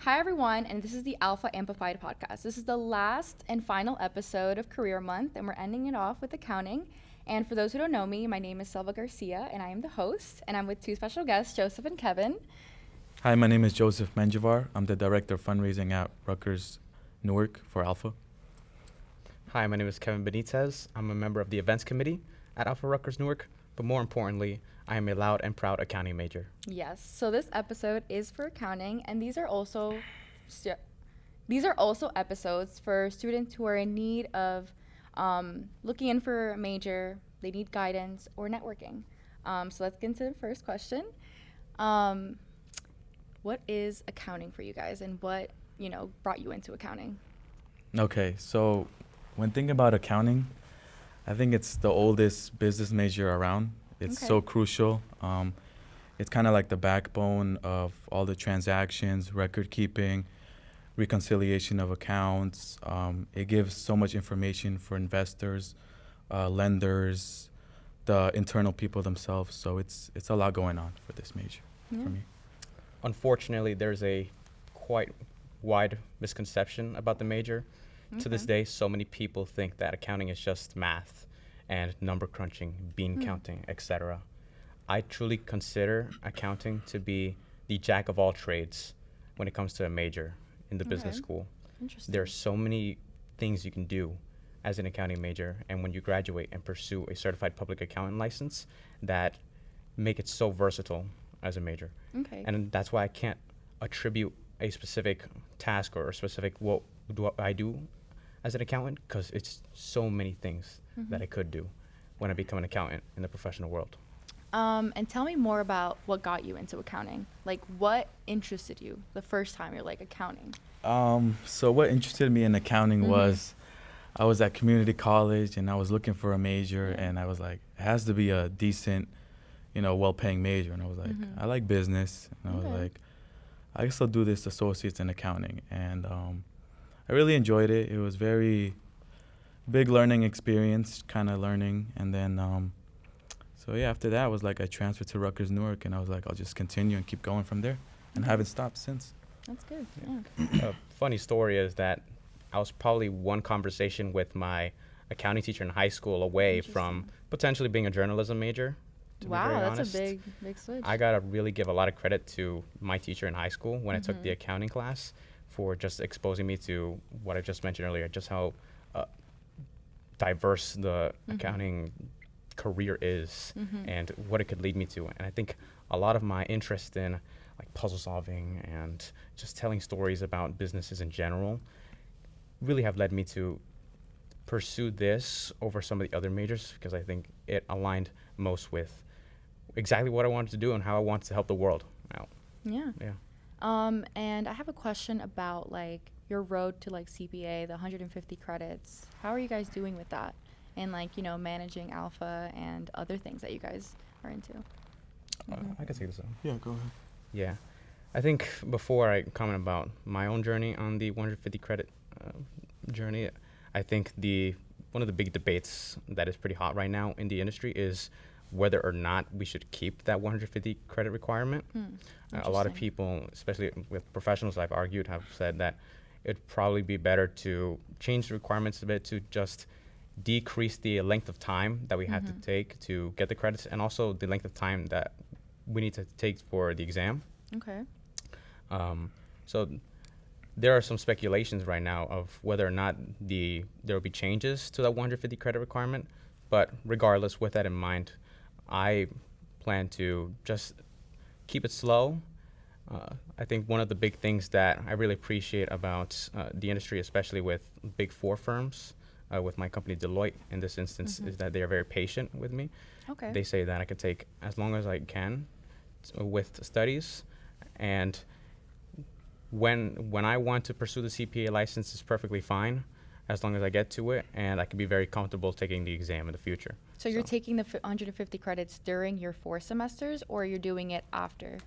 Hi, everyone, and this is the Alpha Amplified podcast. This is the last and final episode of Career Month, and we're ending it off with accounting. And for those who don't know me, my name is Selva Garcia, and I am the host, and I'm with two special guests, Joseph and Kevin. Hi, my name is Joseph Menjivar. I'm the Director of Fundraising at Rutgers Newark for Alpha. Hi, my name is Kevin Benitez. I'm a member of the Events Committee at Alpha Rutgers Newark, but more importantly, I am a loud and proud accounting major. Yes, so this episode is for accounting, and these are also episodes for students who are in need of looking in for a major, they need guidance, or networking. So let's get into the first question. What is accounting for you guys, and what, brought you into accounting? Okay, so when thinking about accounting, I think it's the oldest business major around. It's so crucial. It's kind of like the backbone of all the transactions, record keeping, reconciliation of accounts. It gives so much information for investors, lenders, the internal people themselves. So it's a lot going on for this major for me. Unfortunately, there's a quite wide misconception about the major. To this day, so many people think that accounting is just math and number crunching, bean counting, etc. I truly consider accounting to be the jack of all trades when it comes to a major in the business school. Interesting. There are so many things you can do as an accounting major, and when you graduate and pursue a certified public accountant license, that make it so versatile as a major. Okay. And that's why I can't attribute a specific task or a specific what do I do as an accountant, because it's so many things that I could do when I become an accountant in the professional world. And tell me more about what got you into accounting. Like, what interested you the first time you're like, accounting? So what interested me in accounting was I was at community college and I was looking for a major and I was like, it has to be a decent, well-paying major. And I was like, I like business. And I was like, I guess I'll do this associates in accounting. And I really enjoyed it. It was very big learning experience, kind of learning. And then, after that, I was like, I transferred to Rutgers Newark, and I was like, I'll just continue and keep going from there, and haven't stopped since. That's good. Yeah. A funny story is that I was probably one conversation with my accounting teacher in high school away from potentially being a journalism major. Wow, that's a big switch. I gotta really give a lot of credit to my teacher in high school when I took the accounting class for just exposing me to what I just mentioned earlier, just how diverse the accounting career is and what it could lead me to. And I think a lot of my interest in like puzzle solving and just telling stories about businesses in general really have led me to pursue this over some of the other majors, because I think it aligned most with exactly what I wanted to do and how I wanted to help the world out. Yeah. Yeah. And I have a question about like your road to like CPA, the 150 credits. How are you guys doing with that? And like, managing Alpha and other things that you guys are into. I can take this on. Yeah, go ahead. Yeah. I think before I comment about my own journey on the 150 credit journey, I think one of the big debates that is pretty hot right now in the industry is whether or not we should keep that 150 credit requirement. A lot of people, especially with professionals I've argued, have said that it'd probably be better to change the requirements a bit to just decrease the length of time that we have to take to get the credits, and also the length of time that we need to take for the exam. Okay. So there are some speculations right now of whether or not there will be changes to that 150 credit requirement. But regardless, with that in mind, I plan to just keep it slow. I think one of the big things that I really appreciate about the industry, especially with big four firms, with my company Deloitte in this instance, is that they are very patient with me. Okay. They say that I could take as long as I can with studies, and when I want to pursue the CPA license, it's perfectly fine as long as I get to it, and I can be very comfortable taking the exam in the future. So you're taking the 150 credits during your 4 semesters, or you're doing it after?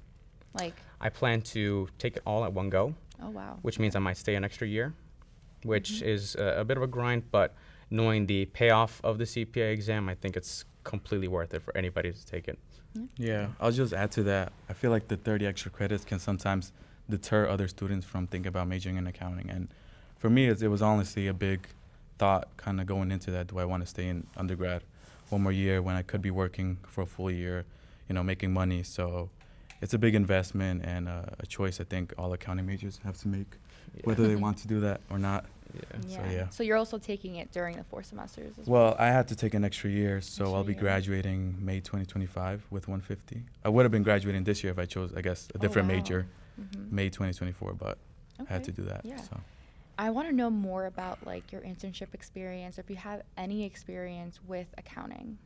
Like, I plan to take it all at one go. oh wow. Which means I might stay an extra year, which is a bit of a grind, but knowing the payoff of the CPA exam, I think it's completely worth it for anybody to take it. Yeah, I'll just add to that. I feel like the 30 extra credits can sometimes deter other students from thinking about majoring in accounting. And for me, it was honestly a big thought kind of going into that. Do I want to stay in undergrad one more year when I could be working for a full year, making money? So it's a big investment and a choice I think all accounting majors have to make, whether they want to do that or not. Yeah. So, yeah. So you're also taking it during the 4 semesters as Well, I had to take an extra year, so Extra I'll be year. graduating May 2025 with 150. I would have been graduating this year if I chose, I guess, a different wow. major, Mhm. May 2024, but I had to do that. Yeah. So. I want to know more about like your internship experience, or if you have any experience with accounting.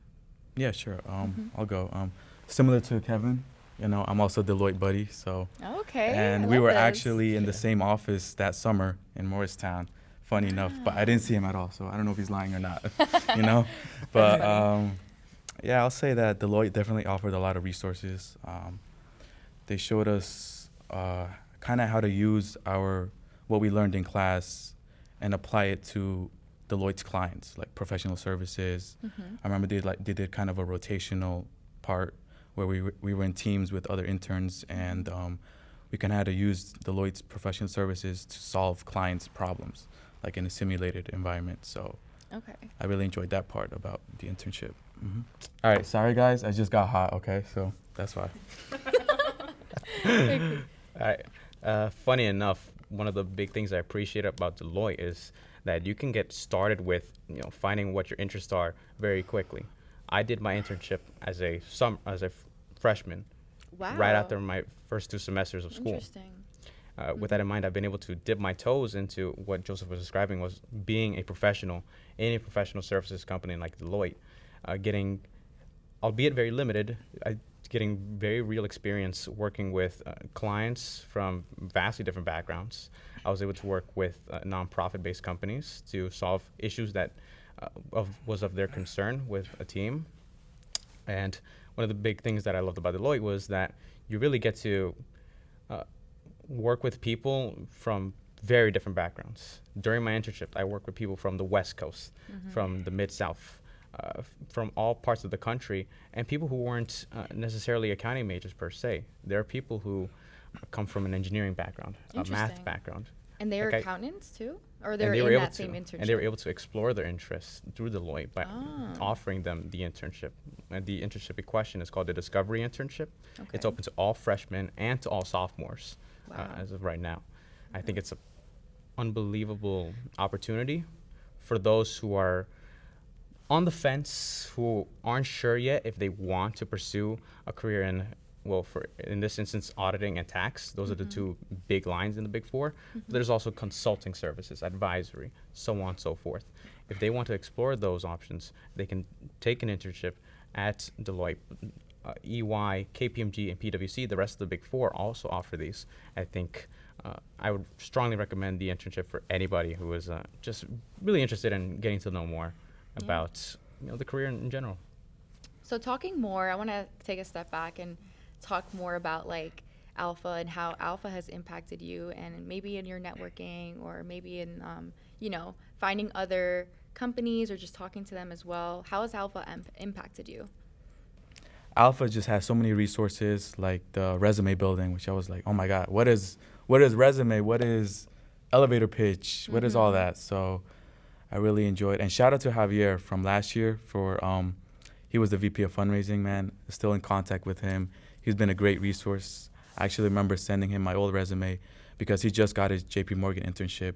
Yeah, sure. Mhm. I'll go. Similar to Kevin, I'm also a Deloitte buddy, so. Okay. And I we love were this. actually in the same office that summer in Morristown, funny enough, but I didn't see him at all, so I don't know if he's lying or not, But yeah, I'll say that Deloitte definitely offered a lot of resources. They showed us kind of how to use what we learned in class and apply it to Deloitte's clients, like professional services. Mhm. I remember they did kind of a rotational part where we were in teams with other interns, and we kind of had to use Deloitte's professional services to solve clients' problems, like in a simulated environment. So Okay. I really enjoyed that part about the internship. All right, sorry guys, I just got hot. Okay, so that's why. All right. Funny enough, one of the big things I appreciate about Deloitte is that you can get started with finding what your interests are very quickly. I did my internship as a freshman, Wow. right after my first 2 semesters of school. Interesting. With that in mind, I've been able to dip my toes into what Joseph was describing was being a professional in a professional services company like Deloitte, getting, albeit very limited, getting very real experience working with clients from vastly different backgrounds. I was able to work with nonprofit-based companies to solve issues that was of their concern with a team. And one of the big things that I loved about Deloitte was that you really get to work with people from very different backgrounds. During my internship, I worked with people from the West Coast, from the Mid-South, from all parts of the country, and people who weren't necessarily accounting majors per se. There are people who come from an engineering background, a math Interesting. background. And they are Okay. accountants too, or And they're they were in able that same to, internship. and they were able to explore their interests through Deloitte by Ah. offering them the internship. And the internship in question is called the Discovery Internship. It's Okay. open to all freshmen and to all sophomores Wow. as of right now. I think it's an unbelievable opportunity for those who are on the fence, who aren't sure yet if they want to pursue a career in this instance, auditing and tax. Those are the 2 big lines in the Big 4. There's also consulting services, advisory, so on and so forth. If they want to explore those options, they can take an internship at Deloitte, EY, KPMG, and PwC. The rest of the Big 4 also offer these. I think I would strongly recommend the internship for anybody who is just really interested in getting to know more about the career in general. So talking more, I want to take a step back and talk more about like Alpha and how Alpha has impacted you, and maybe in your networking, or maybe in finding other companies or just talking to them as well. How has Alpha impacted you? Alpha just has so many resources, like the resume building, which I was like, oh my God, what is resume? What is elevator pitch? What is all that? So I really enjoyed. And shout out to Javier from last year for, he was the VP of fundraising, man. Still in contact with him. He's been a great resource. I actually remember sending him my old resume because he just got his JP Morgan internship,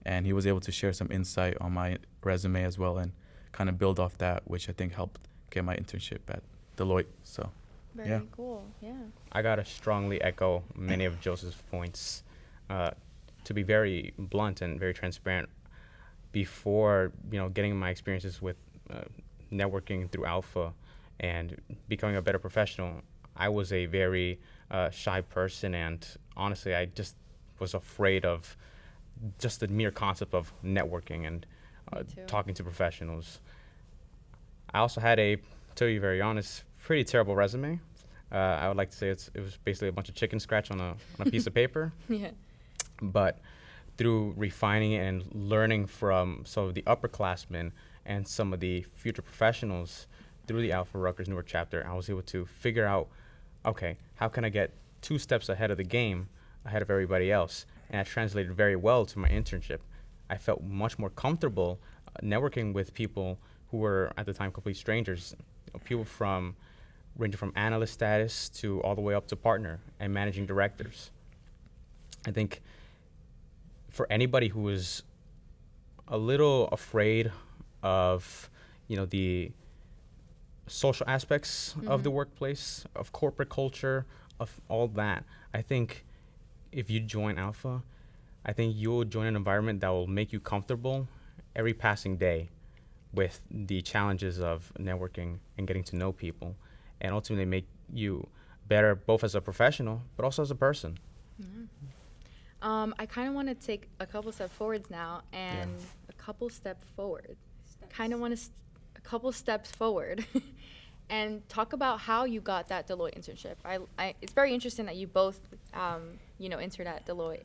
and he was able to share some insight on my resume as well and kind of build off that, which I think helped get my internship at Deloitte. So Very yeah. cool. Yeah. I gotta strongly echo many of Joseph's points. To be very blunt and very transparent, before getting my experiences with networking through Alpha and becoming a better professional, I was a very shy person, and honestly, I just was afraid of just the mere concept of networking and Me too. talking to professionals. I also had to be very honest, pretty terrible resume. I would like to say it was basically a bunch of chicken scratch on a piece of paper. Yeah. But through refining it and learning from some of the upperclassmen and some of the future professionals through the Alpha Rutgers Newark chapter, I was able to figure out, okay, how can I get 2 steps ahead of the game ahead of everybody else. And that translated very well to my internship. I felt much more comfortable networking with people who were at the time complete strangers, people ranging from analyst status to all the way up to partner and managing directors. I think for anybody who is a little afraid of, the social aspects of the workplace, of corporate culture, of all that, I think if you join Alpha, I think you'll join an environment that will make you comfortable every passing day with the challenges of networking and getting to know people, and ultimately make you better both as a professional but also as a person. I kind of want to take a couple steps forwards now and a couple steps forward. Kind of want to a couple steps forward and talk about how you got that Deloitte internship. It's very interesting that you both, interned at Deloitte.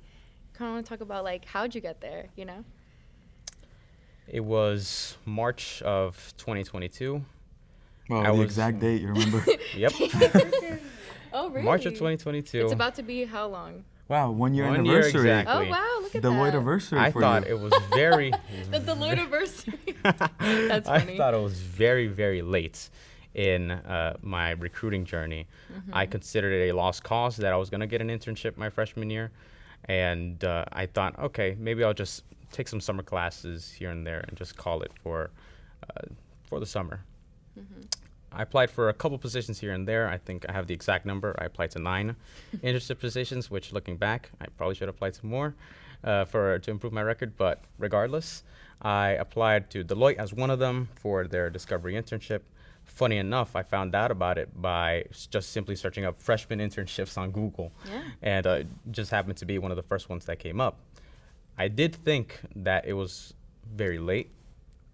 Kind of want to talk about how'd you get there, It was March of 2022. Wow, the exact date, you remember? Yep. Oh, really? March of 2022. It's about to be how long? Wow, 1 year 1 year anniversary. exactly. Oh, wow, look at Deloitte that. anniversary I for thought you. it was very. The Deloitte anniversary. That's funny. I thought it was very, very late in my recruiting journey. I considered it a lost cause that I was going to get an internship my freshman year. And I thought, okay, maybe I'll just take some summer classes here and there and just call it for the summer. I applied for a couple positions here and there. I think I have the exact number. I applied to 9 internship positions, which looking back, I probably should have applied to more to improve my record. But regardless, I applied to Deloitte as one of them for their discovery internship. Funny enough, I found out about it by just simply searching up freshman internships on Google. Yeah. And it just happened to be one of the first ones that came up. I did think that it was very late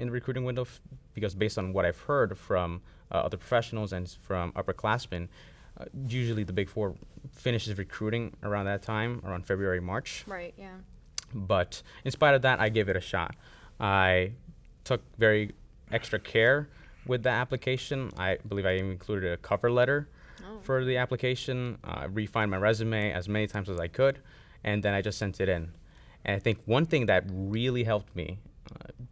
in the recruiting window because based on what I've heard from other professionals and from upperclassmen, usually the Big Four finishes recruiting around that time, around February, March. Right, yeah. But in spite of that, I gave it a shot. I took very extra care with the application. I believe I even included a cover letter for the application, refined my resume as many times as I could, and then I just sent it in. And I think one thing that really helped me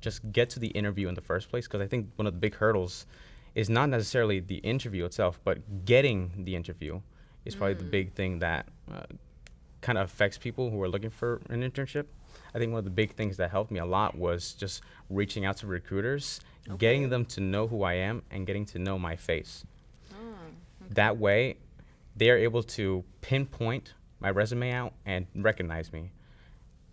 just get to the interview in the first place, because I think one of the big hurdles is not necessarily the interview itself, but getting the interview is probably the big thing that kind of affects people who are looking for an internship. I think one of the big things that helped me a lot was just reaching out to recruiters, getting them to know who I am, and getting to know my face. That way, they are able to pinpoint my resume out and recognize me.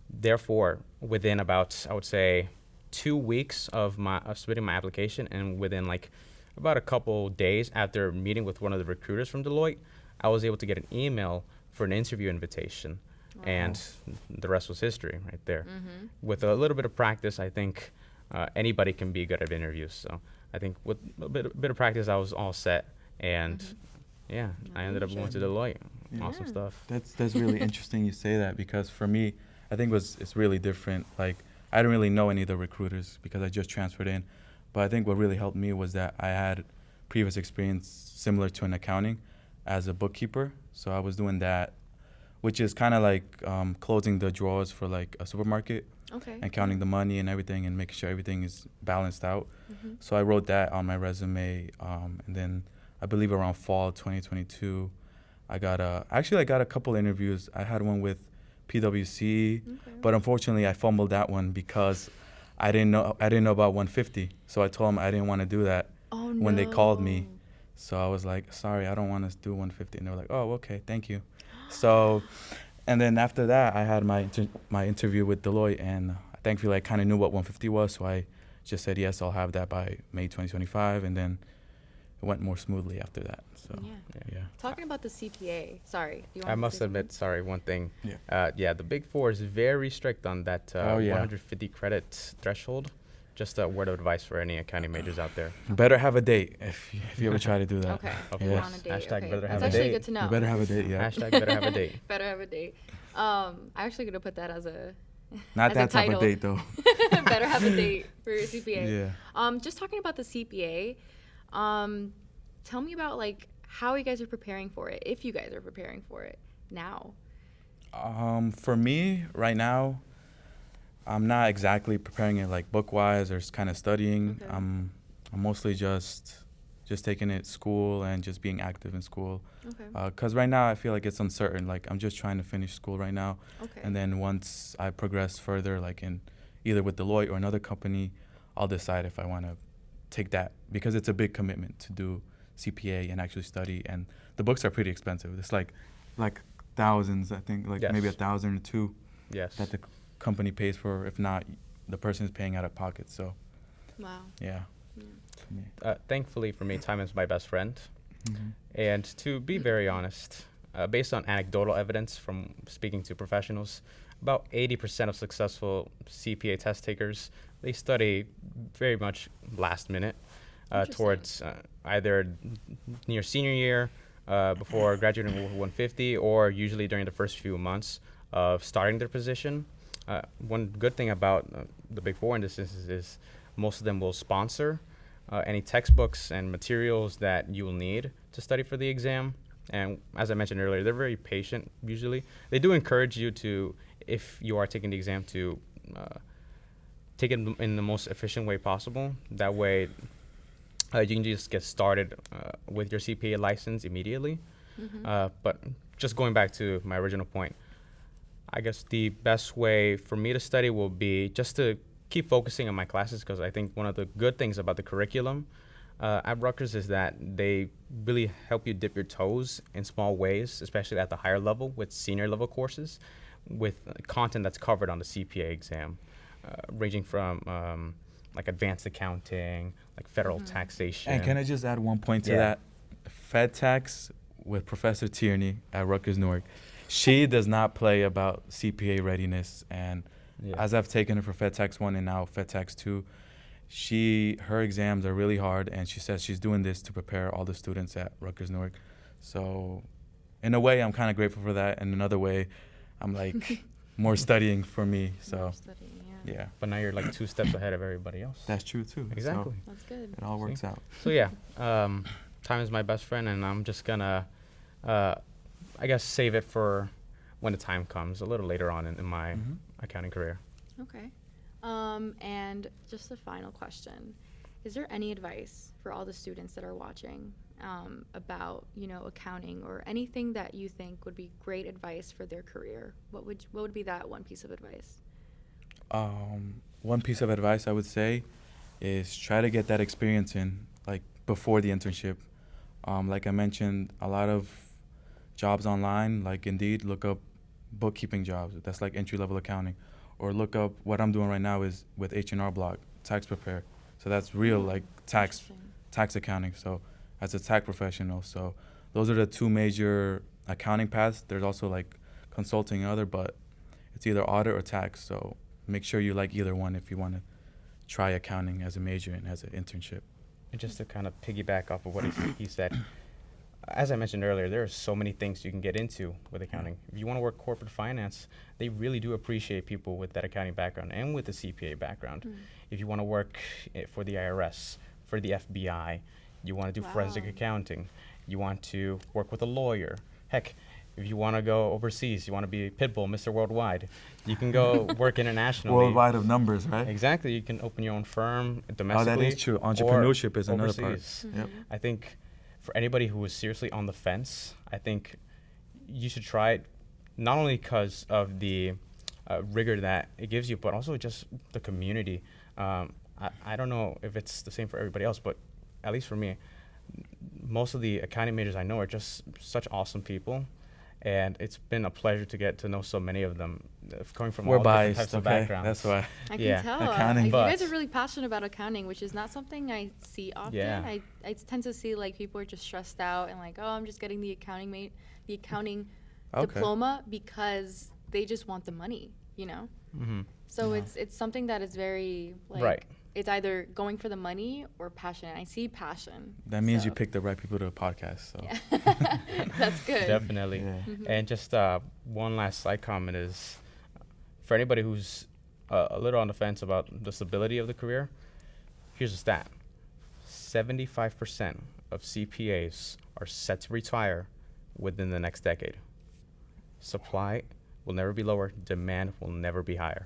Therefore, within about, I would say, 2 weeks of submitting my application, and within about a couple days after meeting with one of the recruiters from Deloitte, I was able to get an email for an interview invitation. Wow. And the rest was history right there. With a little bit of practice, I think anybody can be good at interviews. So I think with a bit of practice, I was all set. And I ended up going to Deloitte. Yeah. Awesome stuff. That's really interesting you say that, because for me, I think it's really different. I didn't really know any of the recruiters because I just transferred in. But I think what really helped me was that I had previous experience similar to an accounting as a bookkeeper. So I was doing that, which is kind of like closing the drawers for a supermarket. Okay. And counting the money and everything and making sure everything is balanced out. So I wrote that on my resume. And then I believe around fall 2022, I got a couple interviews. I had one with PwC, but unfortunately I fumbled that one because I didn't know about 150. So I told them I didn't want to do that when they called me. So I was like, sorry, I don't want to do 150. And they were like, oh, okay, thank you. So, and then after that, I had my interview with Deloitte, and thankfully I kind of knew what 150 was. So I just said, yes, I'll have that by May 2025. And then it went more smoothly after that. So, yeah. Talking about the CPA, sorry. I must admit, one thing. Yeah. The Big Four is very strict on that 150 credit threshold. Just a word of advice for any accounting majors out there. Better have a date if you ever try to do that. Okay. Of You're course. on a date. Hashtag okay. better have That's a actually date. good to know. You better have a date, yeah. Hashtag better have a date. Better have a date. I'm actually going to put that as a Not as that a type title. of date, though. Better have a date for your CPA. Yeah. Just talking about the CPA, tell me about how you guys are preparing for it, if you guys are preparing for it now. For me, right now, I'm not exactly preparing it like book-wise or kind of studying. Okay. I'm mostly just taking it school and just being active in school. Okay. Because right now I feel like it's uncertain. Like I'm just trying to finish school right now. Okay. And then once I progress further, like in either with Deloitte or another company, I'll decide if I want to take that, because it's a big commitment to do CPA and actually study. And the books are pretty expensive. It's like thousands, I think, like maybe Yes. 1,000 or two Yes. that the company pays for. If not, the person is paying out of pocket. So Wow. yeah. Yeah. For me. Thankfully for me, time is my best friend. Mhm. And to be very honest, based on anecdotal evidence from speaking to professionals, about 80% of successful CPA test takers, they study very much last minute Interesting. towards either near senior year, before graduating with 150, or usually during the first few months of starting their position. One good thing about the Big Four in this instance is most of them will sponsor any textbooks and materials that you will need to study for the exam. And as I mentioned earlier, they're very patient usually. They do encourage you to, if you are taking the exam, to take it in the most efficient way possible. That way, you can just get started with your CPA license immediately. But just going back to my original point, I guess the best way for me to study will be just to keep focusing on my classes, because I think one of the good things about the curriculum at Rutgers is that they really help you dip your toes in small ways, especially at the higher level with senior level courses, with content that's covered on the CPA exam, ranging from like advanced accounting, like federal taxation. And can I just add one point to Yeah. that? Fed tax with Professor Tierney at Rutgers Newark, she does not play about CPA readiness. And Yeah. as I've taken her for Fed Tax 1 and now Fed Tax 2, her exams are really hard, and she says she's doing this to prepare all the students at Rutgers Newark. So in a way, I'm kind of grateful for that. And another way, I'm like more studying for me. So More studying, yeah. yeah, But now you're like 2 steps ahead of everybody else. that's true too. So Exactly. That's good. it all works out. So yeah, time is my best friend, and I'm just gonna, I guess, save it for when the time comes a little later on in my Mhm. accounting career. Okay. And just a final question. Is there any advice for all the students that are watching about, accounting, or anything that you think would be great advice for their career? What would be that one piece of advice? One piece of advice I would say is try to get that experience in, like before the internship. Like I mentioned, a lot of jobs online, like Indeed, look up bookkeeping jobs. That's like entry-level accounting. Or look up what I'm doing right now is with H&R Block, tax prepare. So that's real like Interesting. tax accounting. So as a tax professional, so those are the two major accounting paths. There's also like consulting and other, but it's either audit or tax. So make sure you like either one if you want to try accounting as a major and as an internship. And just to kind of piggyback off of what he said, as I mentioned earlier, there are so many things you can get into with accounting. If you want to work corporate finance, they really do appreciate people with that accounting background and with the CPA background. If you want to work for the IRS, for the FBI, you want to do forensic Wow. accounting, you want to work with a lawyer. Heck, if you want to go overseas, you want to be Pitbull, Mr. Worldwide, you can go work internationally. Worldwide of numbers, right? Exactly. You can open your own firm Oh, domestically. that is true. or Entrepreneurship is another part. overseas. Yep. I think for anybody who is seriously on the fence, I think you should try it, not only because of the rigor that it gives you, but also just the community. I don't know if it's the same for everybody else, but at least for me, most of the accounting majors I know are just such awesome people. And it's been a pleasure to get to know so many of them, coming from We're all different types biased, of okay? backgrounds. That's why. I Yeah. can tell. Accounting. You guys But- are really passionate about accounting, which is not something I see often. Yeah. I tend to see like people are just stressed out and like, oh, I'm just getting the accounting Okay. diploma because they just want the money. Mm-hmm. So Yeah. it's something that is very like Right. it's either going for the money or passion. I see passion. That means you so- picked the right people to a podcast. So. Yeah. That's good. Definitely. Yeah. Mhm. And just one last side comment is, for anybody who's a little on the fence about the stability of the career, here's a stat. 75% of CPAs are set to retire within the next decade. Supply will never be lower. Demand will never be higher.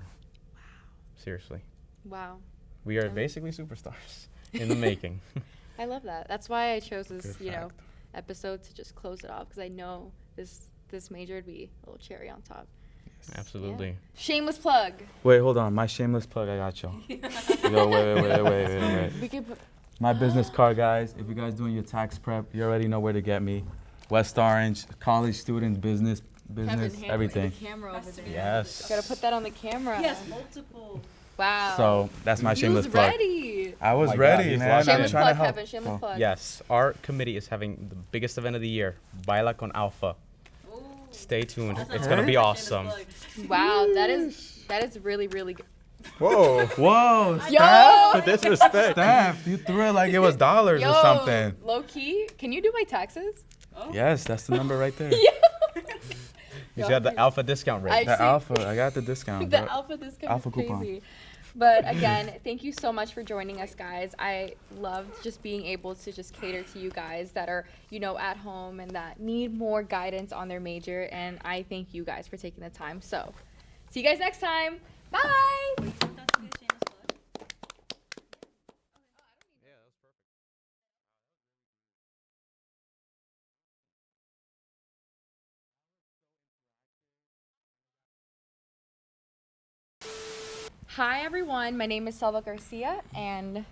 Seriously. Wow. We are basically superstars in the making. I love that. That's why I chose this, Good fact. episode to just close it off, because I know this major would be a little cherry on top. Absolutely. Yeah. Shameless plug. Wait, hold on. My shameless plug. I got y'all. Yo, wait. We could put. My business card, guys. If you guys doing your tax prep, you already know where to get me. West Orange, college students, business, everything. The camera over there. Yes. Gotta put that on the camera. Yes, multiple. Wow. So that's my He shameless was plug. ready. I was Oh my God, ready, he's man. locked I'm Shameless trying plug, to help. Kevin. Shameless Oh. plug. Yes, our committee is having the biggest event of the year, Baila con Alpha. Ooh. Stay tuned. That's It's a gonna be shameless awesome. plug. Wow, that is really, really good. Whoa. Whoa, Yo! Steph. Disrespect. Steph, you threw it like it was dollars Yo, or something. low key, can you do my taxes? Oh. Yes, that's the number right there. He's got the alpha discount rate. I The see. alpha, I got the discount. The bro. alpha discount Alpha is coupon. crazy. But again, thank you so much for joining us, guys. I loved just being able to just cater to you guys that are, at home and that need more guidance on their major. And I thank you guys for taking the time. So, see you guys next time. Bye. That's a good shameless plug. Hi, everyone. My name is Selva Garcia, and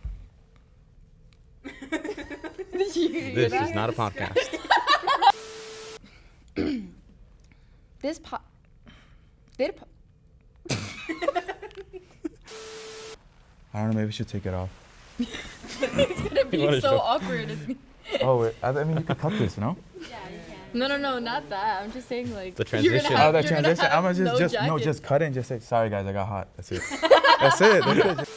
Did you hear This that? is not a podcast. This po- Did po- I don't know, maybe we should take it off. It's gonna be wanna so show- awkward. It's gonna- Oh, wait, I mean, you could cut this, no? Yeah, you can. No, not that. I'm just saying like The you're gonna transition. have- Oh, that you're gonna transition. I'm have gonna no just jacket. cut it and just say, sorry guys, I got hot. That's it. That's it.